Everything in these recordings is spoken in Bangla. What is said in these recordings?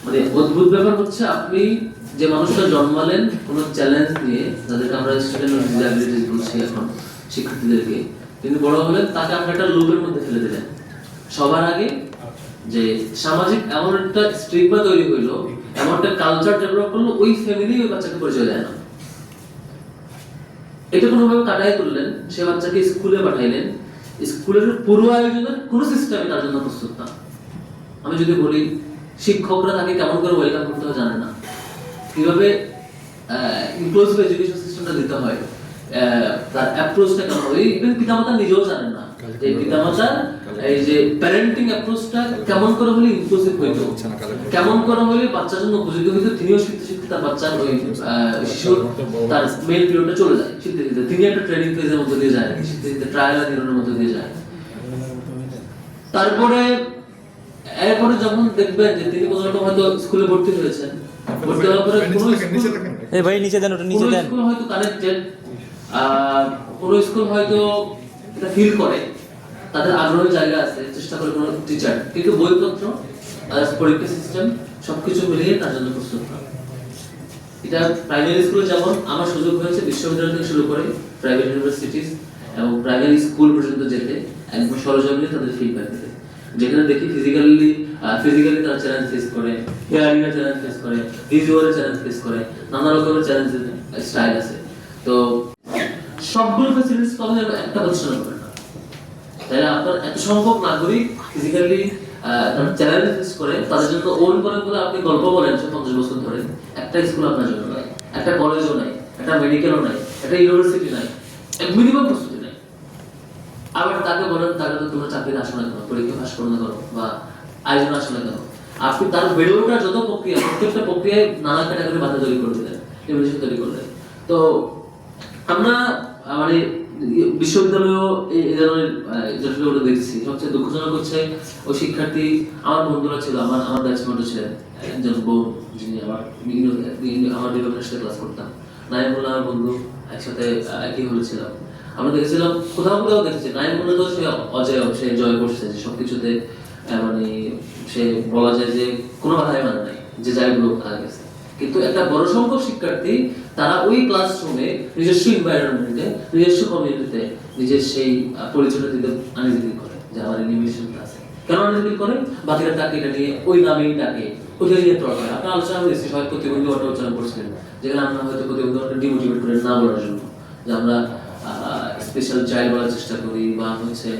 মানে অদ্ভুত ব্যাপার হচ্ছে আপনি যে মানুষটা জন্মালেন কোনো চ্যালেঞ্জ নিয়ে, যাদেরকে আমরা স্টুডেন্ট উইথ ডিসএবিলিটিস বলছি এখন শিক্ষার্থীদেরকে, তিনি বড় হলেন, তাকে আমরা একটা লুপের মধ্যে ফেলে দিলেন। সবার আগে যে সামাজিক এমন একটা স্টিগমা তৈরি হইলো, এমন একটা কালচার ডেভেলপ করলো, ওই ফ্যামিলি ওই বাচ্চাকে পরিচয় দেয় না। এটা কোনোভাবে কাটাই করলেন, সে বাচ্চাকে স্কুলে পাঠাইলেন, স্কুলের পূর্ব আয়োজনের কোনো সিস্টেমে তার জন্য প্রস্তুত না। আমি যদি বলি শিক্ষকরা তাকে কেমন করে ওয়েলকাম করতে হয় জানে না, কিভাবে ইনক্লুসিভ এডুকেশন সিস্টেমটা দিতে হয়, তার অ্যাপ্রোচটা কেমন হবে, ইভেন পিতামাতা নিজেও জানেন না যে পিতামাতার এই যে প্যারেন্টিং অ্যাপ্রোচটা কেমন করে হলে ইনক্লুসিভ হইতো, কেমন করে হলে বাচ্চার জন্য উপযোগী হইতো। তিনিও শিখতে শিখতে তার বাচ্চার ওই শিশুর তার মেইন পিরিয়ডটা চলে যায়, শিখতে শিখতে তিনি একটা ট্রেনিং ফেজের মধ্যে দিয়ে যায়, শিখতে শিখতে ট্রায়াল এন্ড এররের মধ্যে দিয়ে যায়। তারপরে এরপরে যখন দেখবেন যে তিনি কোনো রকম হয়তো স্কুলে ভর্তি হয়েছেন, ভর্তি হওয়ার পরে কোনো এই ভাই নিচে দেন, ওটা নিচে দেন। স্কুল হয়তো কানেক্টেড, কোনো স্কুল হয়তো এটা ফিল করে, তাদের আগ্রহের জায়গা আছে, চেষ্টা করে কোনো টিচার, কিন্তু বইপত্র পরীক্ষা সিস্টেম সবকিছু মিলিয়ে তার জন্য প্রস্তুত না। এটা প্রাইমারি স্কুলে যেমন আমার সুযোগ হয়েছে বিশ্ববিদ্যালয় থেকে শুরু করে প্রাইভেট ইউনিভার্সিটিজ এবং প্রাইমারি স্কুল পর্যন্ত যেতে, একদম সরজমিনে তাদের ফিডব্যাক দিতে, যেখানে দেখি ফিজিক্যালি তারা চ্যালেঞ্জ ফেস করে, হিয়ারিং এর চ্যালেঞ্জ ফেস করে, ভিজুয়াল চ্যালেঞ্জ ফেস করে, নানা রকমের চ্যালেঞ্জ স্টাইল আছে। তো সবগুলো ফ্যাসিলিটিস পাবেন একটা প্রতিষ্ঠানে পাবেন না। তাই আপনার এত সংখ্যক নাগরিক ফিজিক্যালি তারা চ্যালেঞ্জ ফেস করে, তাদের জন্য ওন করেন বলে আপনি গল্প বলেন 50 বছর ধরে, একটা স্কুল আপনার জন্য নাই, একটা কলেজও নাই, একটা মেডিকেলও নাই, একটা ইউনিভার্সিটি নাই, এক মিনিমাম প্রস্তুতি নাই। আবার তাকে বলেন তাকে তো তোমরা চাকরিতে আসো না কেন, পরীক্ষা পাস করো না কেন, বা আয়োজন আসো না কেন, আপনি তার বেড়ে ওঠার যত প্রক্রিয়া, প্রত্যেকটা প্রক্রিয়ায় নানা ক্যাটাগরি বাধা তৈরি করে দিলেন, লিমিটেশন তৈরি করলেন। তো আমরা মানে বিশ্ববিদ্যালয়েও এই ধরনের জটিলতা দেখছি। সবচেয়ে দুঃখজনক হচ্ছে ওই শিক্ষার্থী, আমার বন্ধুরা ছিল, আমার ব্যাচমেটও ছিলেন, একজন বউ যিনি আমার ডিপার্টমেন্টের সাথে ক্লাস করতাম, নাইমুল্লাহ আমার বন্ধু, একসাথে একই হলে ছিলাম। আমরা দেখেছিলাম কোথাও কোথাও দেখেছি নাইমুল্লাহ তো সে অজেয়, সে জয় করছে, যে সবকিছুতে মানে সে বলা যায় যে কোনো বাধাই মানে নাই, যে যাইগুলো আগে গেছে। কিন্তু একটা বড় সংখ্যক শিক্ষার্থী তারা ওই ক্লাসরুমে নিজস্ব এনভায়রনমেন্টে, নিজস্ব কমিউনিটিতে নিজের সেই পরিচয়টা দিতে আনইজি করে, যে আমার ইনহিবিশনটা আছে। কেন আনইজি করে? বাকিরা তাকে এটা নিয়ে ওই নামেই ডাকে, ওইটা নিয়ে তর্ক করে। আপনার আলোচনা হয়েছে সবাই প্রতিবন্ধকতা উচ্চারণ করছিলেন, যেখানে আমরা হয়তো প্রতিবন্ধকতা ডিমোটিভেট করে না বলার জন্য, যে আমরা স্পেশাল চাইল্ড বলার চেষ্টা করি, বা হচ্ছে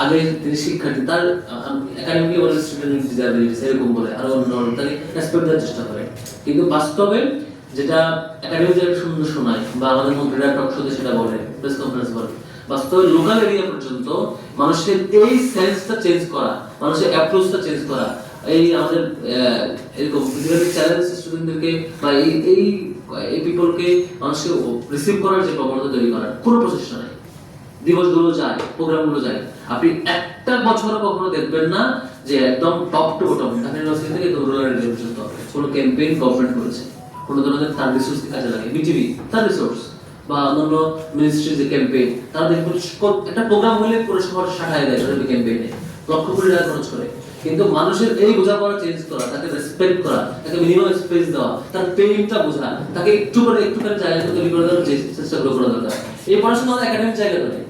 আগে তিনি শিক্ষার্থী তার একাডেমিক বলে স্টুডেন্ট উইথ ডিসএবিলিটিস এরকম বলে, আরো অন্য তাকে রেসপেক্ট দেওয়ার চেষ্টা করে। কিন্তু বাস্তবে যেটা একাডেমিক যেটা সুন্দর শোনায়, বা আমাদের মন্ত্রীরা টক শোতে সেটা বলে, প্রেস কনফারেন্স বলে, বাস্তবে লোকাল এরিয়া পর্যন্ত মানুষের এই সেন্সটা চেঞ্জ করা, মানুষের অ্যাপ্রোচটা চেঞ্জ করা, এই আমাদের এরকম ফিজিক্যালি চ্যালেঞ্জ স্টুডেন্টদেরকে বা এই পিপলকে মানুষকে রিসিভ করার যে প্রবণতা তৈরি করার কোনো প্রচেষ্টা নাই। দিবসগুলো যায়, প্রোগ্রামগুলো যায়, আপনি একটা বছরও কখনো দেখবেন না যে একদম top to bottom Dhaka university থেকে রুরাল এরিয়া পর্যন্ত কোনো ক্যাম্পেইন গভর্নমেন্ট করেছে, কোনো ধরনের তার রিসোর্স কাজে লাগে, বিটিভি তার রিসোর্স বা অন্যান্য মিনিস্ট্রি যে ক্যাম্পেইন, তারা দেখবেন একটা প্রোগ্রাম হলে পুরো শহর শাখায় দেয় তাদের ক্যাম্পেইনে লক্ষ কোটি টাকা খরচ করে। কিন্তু মানুষের এই বোঝাপড়া চেঞ্জ করা, তাকে রেসপেক্ট করা, তাকে মিনিমাম স্পেস দেওয়া, তার পেইনটা বোঝা, তাকে একটুখানি জায়গা তৈরি করে দেওয়ার চেষ্টা করা দরকার। এই পড়াশোনা একাডেমিক জায়গা নয়,